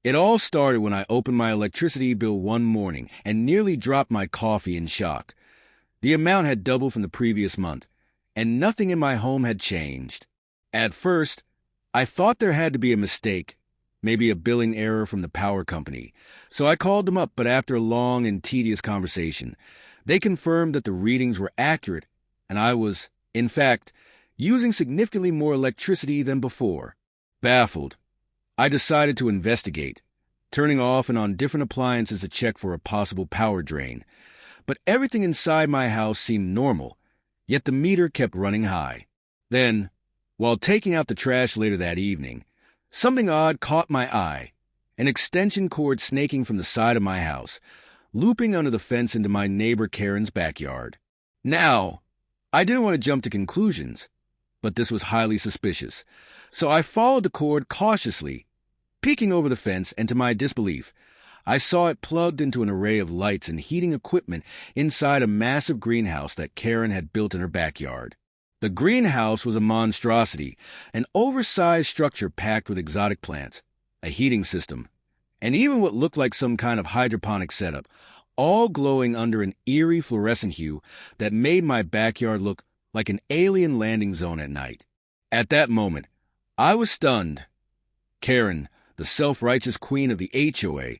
It all started when I opened my electricity bill one morning and nearly dropped my coffee in shock. The amount had doubled from the previous month, and nothing in my home had changed. At first, I thought there had to be a mistake, maybe a billing error from the power company. So I called them up, but after a long and tedious conversation, they confirmed that the readings were accurate, and I was, in fact, using significantly more electricity than before. Baffled, I decided to investigate, turning off and on different appliances to check for a possible power drain. But everything inside my house seemed normal, yet the meter kept running high. Then, while taking out the trash later that evening, something odd caught my eye, an extension cord snaking from the side of my house, looping under the fence into my neighbor Karen's backyard. Now, I didn't want to jump to conclusions, but this was highly suspicious, so I followed the cord cautiously, peeking over the fence, and to my disbelief, I saw it plugged into an array of lights and heating equipment inside a massive greenhouse that Karen had built in her backyard. The greenhouse was a monstrosity, an oversized structure packed with exotic plants, a heating system, and even what looked like some kind of hydroponic setup, all glowing under an eerie fluorescent hue that made my backyard look like an alien landing zone at night. At that moment, I was stunned. Karen, the self-righteous queen of the HOA,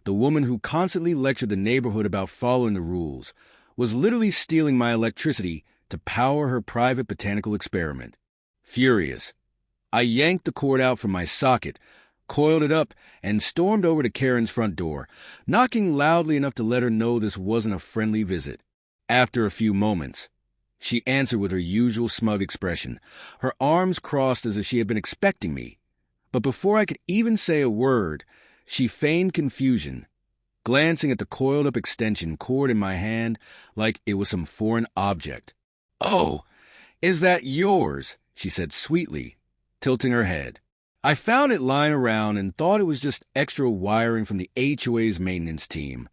the woman who constantly lectured the neighborhood about following the rules, was literally stealing my electricity to power her private botanical experiment. Furious, I yanked the cord out from my socket, coiled it up, and stormed over to Karen's front door, knocking loudly enough to let her know this wasn't a friendly visit. After a few moments, she answered with her usual smug expression, her arms crossed as if she had been expecting me. But before I could even say a word, she feigned confusion, glancing at the coiled-up extension cord in my hand like it was some foreign object. "Oh, is that yours?" she said sweetly, tilting her head. I found it lying around and thought it was just extra wiring from the HOA's maintenance team.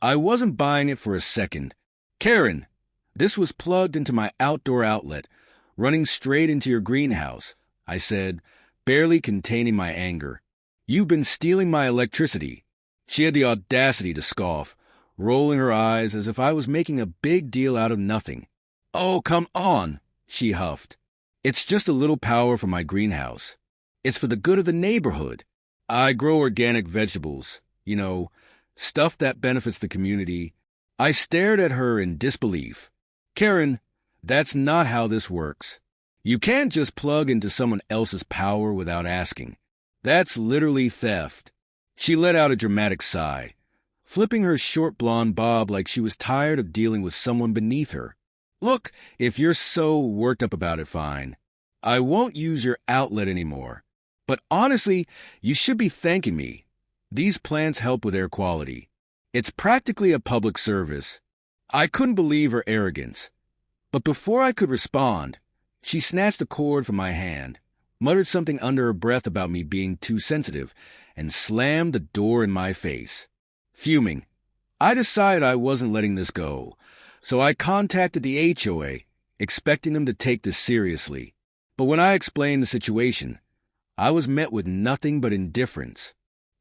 I wasn't buying it for a second. "Karen, this was plugged into my outdoor outlet, running straight into your greenhouse," I said, barely containing my anger. "You've been stealing my electricity." She had the audacity to scoff, rolling her eyes as if I was making a big deal out of nothing. "Oh, come on," she huffed. "It's just a little power from my greenhouse. It's for the good of the neighborhood. I grow organic vegetables, stuff that benefits the community." I stared at her in disbelief. "Karen, that's not how this works. You can't just plug into someone else's power without asking. That's literally theft." She let out a dramatic sigh, flipping her short blonde bob like she was tired of dealing with someone beneath her. "Look, if you're so worked up about it, fine. I won't use your outlet anymore. But honestly, you should be thanking me. These plants help with air quality. It's practically a public service." I couldn't believe her arrogance. But before I could respond, she snatched the cord from my hand, muttered something under her breath about me being too sensitive, and slammed the door in my face. Fuming, I decided I wasn't letting this go, so I contacted the HOA, expecting them to take this seriously. But when I explained the situation, I was met with nothing but indifference.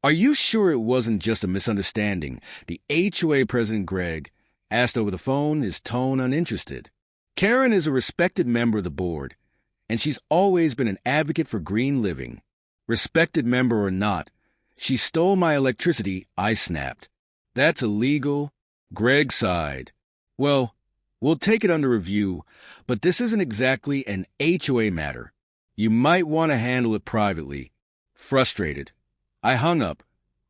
"Are you sure it wasn't just a misunderstanding?" The HOA president, Greg, asked over the phone, his tone uninterested. Karen is a respected member of the board, and she's always been an advocate for green living. Respected member or not, she stole my electricity, I snapped. "That's illegal." Greg sighed. "Well, we'll take it under review, but this isn't exactly an HOA matter. You might want to handle it privately." Frustrated, I hung up,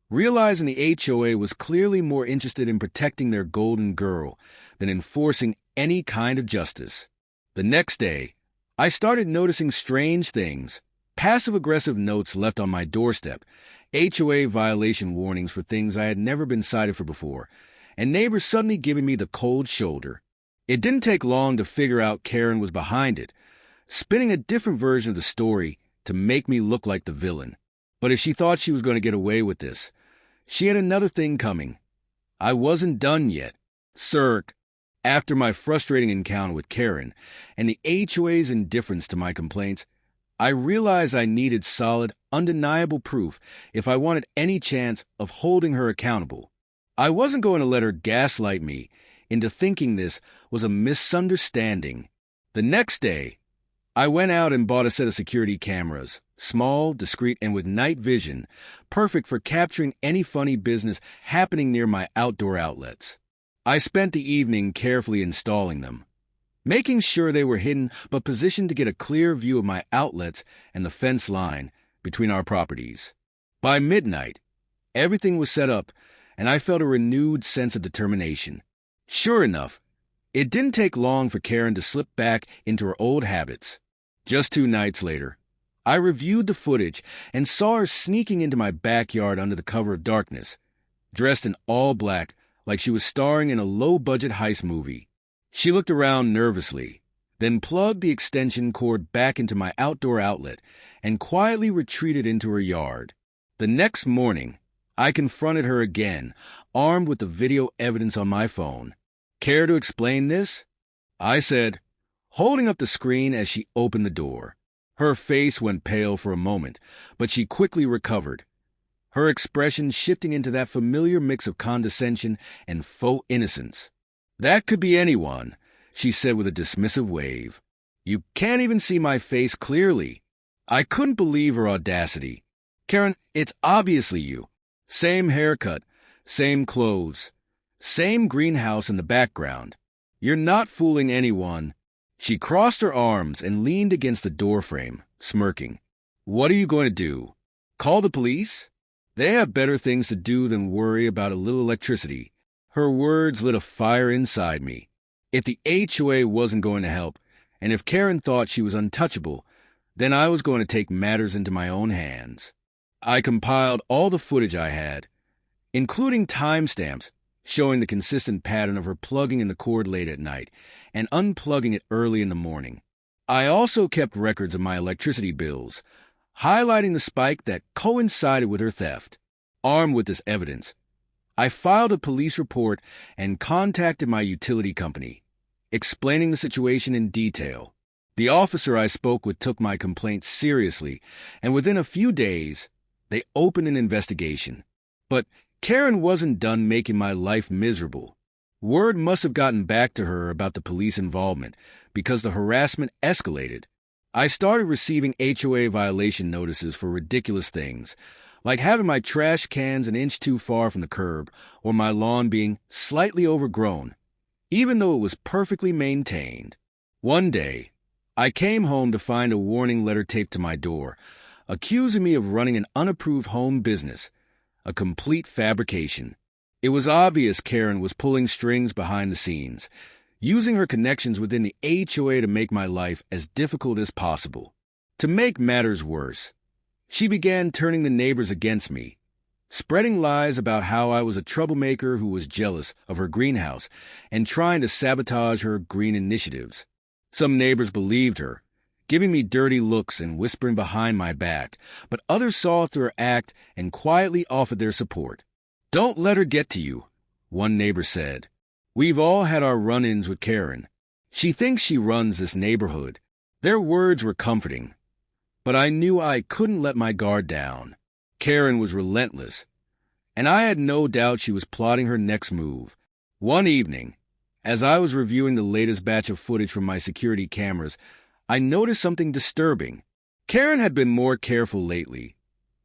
realizing the HOA was clearly more interested in protecting their golden girl than enforcing any kind of justice. The next day, I started noticing strange things, passive-aggressive notes left on my doorstep, HOA violation warnings for things I had never been cited for before, and neighbors suddenly giving me the cold shoulder. It didn't take long to figure out Karen was behind it, spinning a different version of the story to make me look like the villain. But if she thought she was going to get away with this, she had another thing coming. I wasn't done yet. Cirque. After my frustrating encounter with Karen and the HOA's indifference to my complaints, I realized I needed solid, undeniable proof if I wanted any chance of holding her accountable. I wasn't going to let her gaslight me into thinking this was a misunderstanding. The next day, I went out and bought a set of security cameras, small, discreet, and with night vision, perfect for capturing any funny business happening near my outdoor outlets. I spent the evening carefully installing them, making sure they were hidden but positioned to get a clear view of my outlets and the fence line between our properties. By midnight, everything was set up, and I felt a renewed sense of determination. Sure enough, it didn't take long for Karen to slip back into her old habits. Just 2 nights later, I reviewed the footage and saw her sneaking into my backyard under the cover of darkness, dressed in all black like she was starring in a low-budget heist movie. She looked around nervously, then plugged the extension cord back into my outdoor outlet and quietly retreated into her yard. The next morning, I confronted her again, armed with the video evidence on my phone. "Care to explain this?" I said, holding up the screen as she opened the door. Her face went pale for a moment, but she quickly recovered, her expression shifting into that familiar mix of condescension and faux innocence. "That could be anyone," she said with a dismissive wave. "You can't even see my face clearly." I couldn't believe her audacity. "Karen, it's obviously you. Same haircut, same clothes, same greenhouse in the background. You're not fooling anyone." She crossed her arms and leaned against the doorframe, smirking. "What are you going to do? Call the police? They have better things to do than worry about a little electricity." Her words lit a fire inside me. If the HOA wasn't going to help, and if Karen thought she was untouchable, then I was going to take matters into my own hands. I compiled all the footage I had, including timestamps showing the consistent pattern of her plugging in the cord late at night and unplugging it early in the morning. I also kept records of my electricity bills, highlighting the spike that coincided with her theft. Armed with this evidence, I filed a police report and contacted my utility company, explaining the situation in detail. The officer I spoke with took my complaint seriously, and within a few days, they opened an investigation. But Karen wasn't done making my life miserable. Word must have gotten back to her about the police involvement because the harassment escalated. I started receiving HOA violation notices for ridiculous things, like having my trash cans an inch too far from the curb or my lawn being slightly overgrown, even though it was perfectly maintained. One day, I came home to find a warning letter taped to my door, accusing me of running an unapproved home business, a complete fabrication. It was obvious Karen was pulling strings behind the scenes, using her connections within the HOA to make my life as difficult as possible. To make matters worse, she began turning the neighbors against me, spreading lies about how I was a troublemaker who was jealous of her greenhouse and trying to sabotage her green initiatives. Some neighbors believed her, giving me dirty looks and whispering behind my back, but others saw through her act and quietly offered their support. "Don't let her get to you," one neighbor said. "We've all had our run-ins with Karen. She thinks she runs this neighborhood." Their words were comforting, but I knew I couldn't let my guard down. Karen was relentless, and I had no doubt she was plotting her next move. One evening, as I was reviewing the latest batch of footage from my security cameras, I noticed something disturbing. Karen had been more careful lately,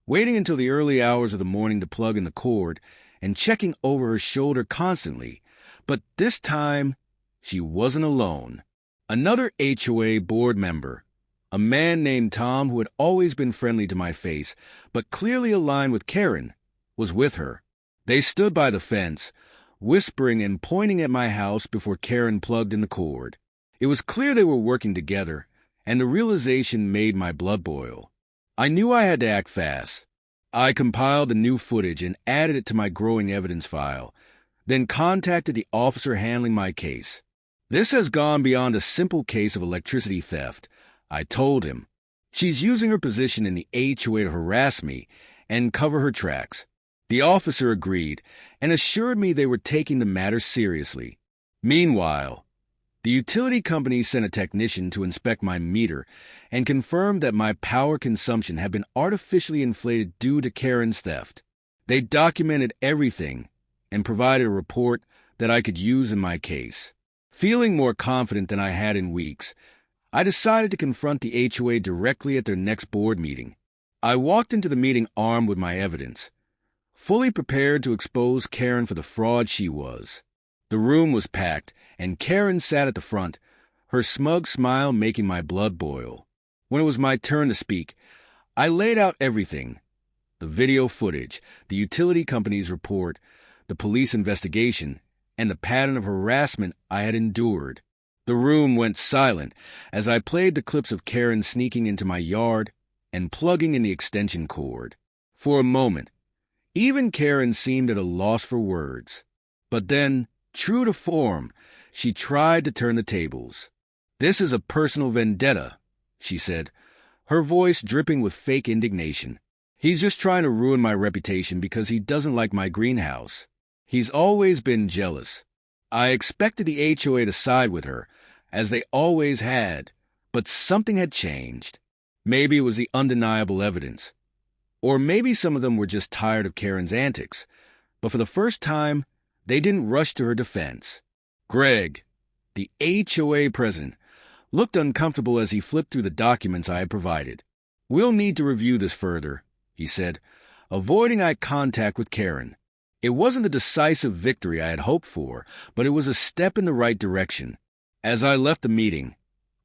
waiting until the early hours of the morning to plug in the cord and checking over her shoulder constantly. But this time, she wasn't alone. Another HOA board member, a man named Tom who had always been friendly to my face, but clearly aligned with Karen, was with her. They stood by the fence, whispering and pointing at my house before Karen plugged in the cord. It was clear they were working together, and the realization made my blood boil. I knew I had to act fast. I compiled the new footage and added it to my growing evidence file, then contacted the officer handling my case. "This has gone beyond a simple case of electricity theft," I told him. "She's using her position in the HOA to harass me and cover her tracks." The officer agreed and assured me they were taking the matter seriously. Meanwhile, The utility company sent a technician to inspect my meter and confirmed that my power consumption had been artificially inflated due to Karen's theft. They documented everything and provided a report that I could use in my case. Feeling more confident than I had in weeks, I decided to confront the HOA directly at their next board meeting. I walked into the meeting armed with my evidence, fully prepared to expose Karen for the fraud she was. The room was packed, and Karen sat at the front, her smug smile making my blood boil. When it was my turn to speak, I laid out everything: the video footage, the utility company's report, the police investigation, and the pattern of harassment I had endured. The room went silent as I played the clips of Karen sneaking into my yard and plugging in the extension cord. For a moment, even Karen seemed at a loss for words. But then, true to form, she tried to turn the tables. "This is a personal vendetta," she said, her voice dripping with fake indignation. "He's just trying to ruin my reputation because he doesn't like my greenhouse. He's always been jealous. I expected the HOA to side with her, as they always had, but something had changed. Maybe it was the undeniable evidence. Or maybe some of them were just tired of Karen's antics. But for the first time, they didn't rush to her defense. Greg, the HOA president, looked uncomfortable as he flipped through the documents I had provided. "We'll need to review this further," he said, avoiding eye contact with Karen. It wasn't the decisive victory I had hoped for, but it was a step in the right direction. As I left the meeting,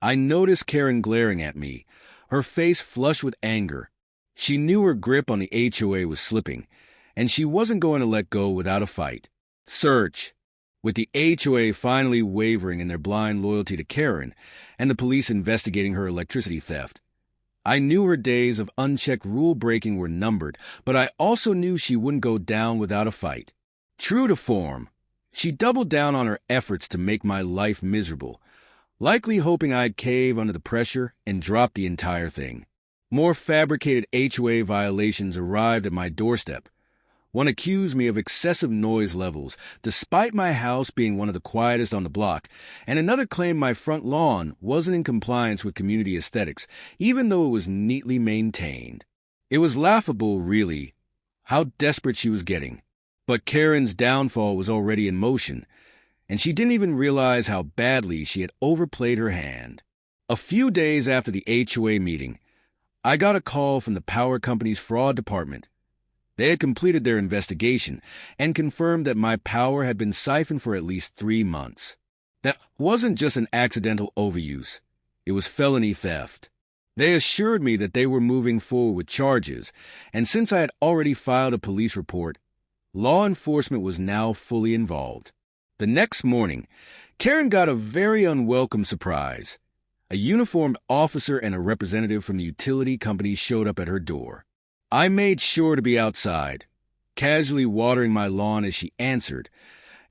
I noticed Karen glaring at me, her face flushed with anger. She knew her grip on the HOA was slipping, and she wasn't going to let go without a fight. Search. With the HOA finally wavering in their blind loyalty to Karen and the police investigating her electricity theft, I knew her days of unchecked rule-breaking were numbered, but I also knew she wouldn't go down without a fight. True to form, she doubled down on her efforts to make my life miserable, likely hoping I'd cave under the pressure and drop the entire thing. More fabricated HOA violations arrived at my doorstep. One accused me of excessive noise levels, despite my house being one of the quietest on the block, and another claimed my front lawn wasn't in compliance with community aesthetics, even though it was neatly maintained. It was laughable, really, how desperate she was getting. But Karen's downfall was already in motion, and she didn't even realize how badly she had overplayed her hand. A few days after the HOA meeting, I got a call from the power company's fraud department. They had completed their investigation and confirmed that my power had been siphoned for at least 3 months. That wasn't just an accidental overuse. It was felony theft. They assured me that they were moving forward with charges, and since I had already filed a police report, law enforcement was now fully involved. The next morning, Karen got a very unwelcome surprise. A uniformed officer and a representative from the utility company showed up at her door. I made sure to be outside, casually watering my lawn as she answered,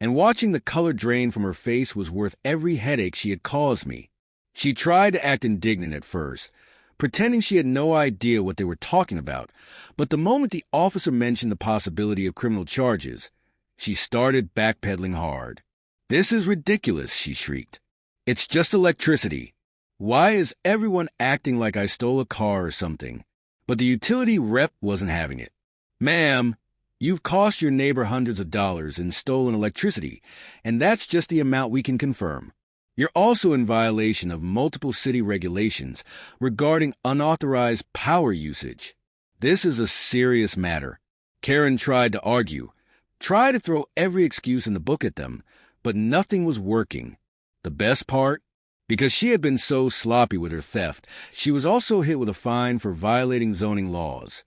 and watching the color drain from her face was worth every headache she had caused me. She tried to act indignant at first, pretending she had no idea what they were talking about, but the moment the officer mentioned the possibility of criminal charges, she started backpedaling hard. "This is ridiculous," she shrieked. "It's just electricity. Why is everyone acting like I stole a car or something?" But the utility rep wasn't having it. "Ma'am, you've cost your neighbor hundreds of dollars in stolen electricity, and that's just the amount we can confirm. You're also in violation of multiple city regulations regarding unauthorized power usage. This is a serious matter." Karen tried to argue, tried to throw every excuse in the book at them, but nothing was working. The best part? Because she had been so sloppy with her theft, she was also hit with a fine for violating zoning laws.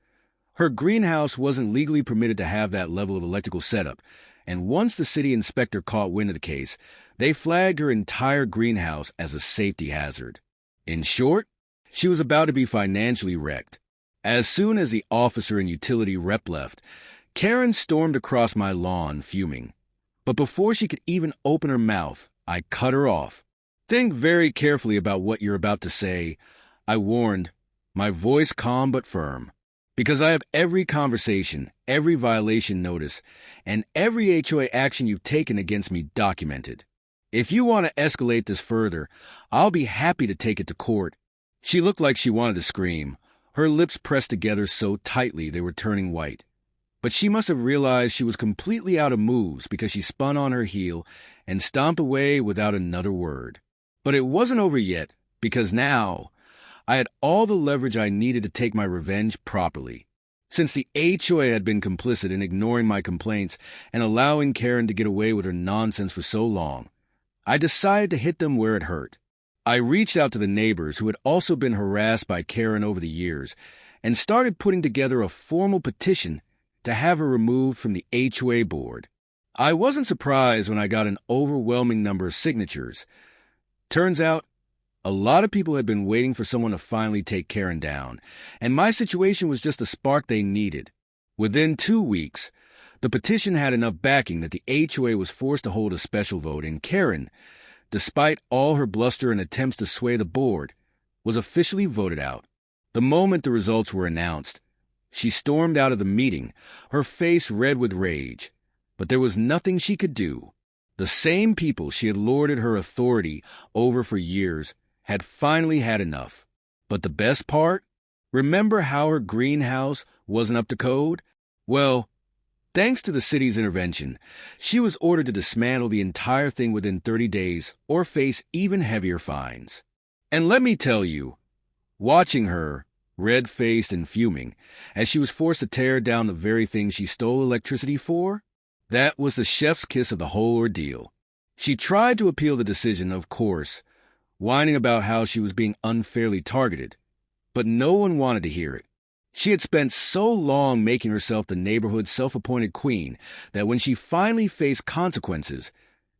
Her greenhouse wasn't legally permitted to have that level of electrical setup, and once the city inspector caught wind of the case, they flagged her entire greenhouse as a safety hazard. In short, she was about to be financially wrecked. As soon as the officer and utility rep left, Karen stormed across my lawn, fuming. But before she could even open her mouth, I cut her off. "Think very carefully about what you're about to say," I warned, my voice calm but firm, "because I have every conversation, every violation notice, and every HOA action you've taken against me documented. If you want to escalate this further, I'll be happy to take it to court." She looked like she wanted to scream, her lips pressed together so tightly they were turning white. But she must have realized she was completely out of moves because she spun on her heel and stomped away without another word. But it wasn't over yet, because now I had all the leverage I needed to take my revenge properly. Since the HOA had been complicit in ignoring my complaints and allowing Karen to get away with her nonsense for so long, I decided to hit them where it hurt. I reached out to the neighbors who had also been harassed by Karen over the years and started putting together a formal petition to have her removed from the HOA board. I wasn't surprised when I got an overwhelming number of signatures. Turns out, a lot of people had been waiting for someone to finally take Karen down, and my situation was just the spark they needed. Within 2 weeks, the petition had enough backing that the HOA was forced to hold a special vote, and Karen, despite all her bluster and attempts to sway the board, was officially voted out. The moment the results were announced, she stormed out of the meeting, her face red with rage. But there was nothing she could do. The same people she had lorded her authority over for years had finally had enough. But the best part? Remember how her greenhouse wasn't up to code? Well, thanks to the city's intervention, she was ordered to dismantle the entire thing within 30 days or face even heavier fines. And let me tell you, watching her, red-faced and fuming, as she was forced to tear down the very thing she stole electricity for, that was the chef's kiss of the whole ordeal. She tried to appeal the decision, of course, whining about how she was being unfairly targeted, but no one wanted to hear it. She had spent so long making herself the neighborhood's self-appointed queen that when she finally faced consequences,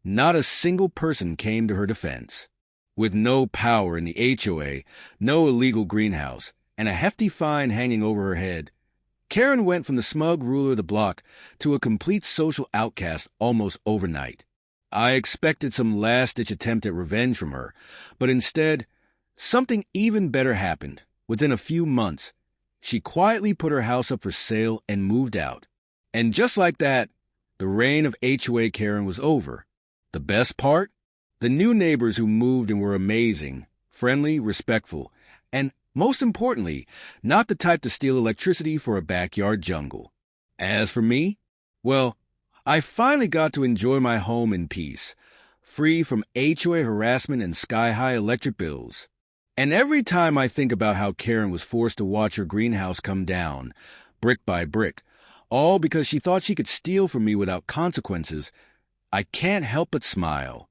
not a single person came to her defense. With no power in the HOA, no illegal greenhouse, and a hefty fine hanging over her head, Karen went from the smug ruler of the block to a complete social outcast almost overnight. I expected some last-ditch attempt at revenge from her, but instead, something even better happened. Within a few months, she quietly put her house up for sale and moved out. And just like that, the reign of HOA Karen was over. The best part? The new neighbors who moved in were amazing, friendly, respectful, and most importantly, not the type to steal electricity for a backyard jungle. As for me, well, I finally got to enjoy my home in peace, free from HOA harassment and sky-high electric bills. And every time I think about how Karen was forced to watch her greenhouse come down, brick by brick, all because she thought she could steal from me without consequences, I can't help but smile.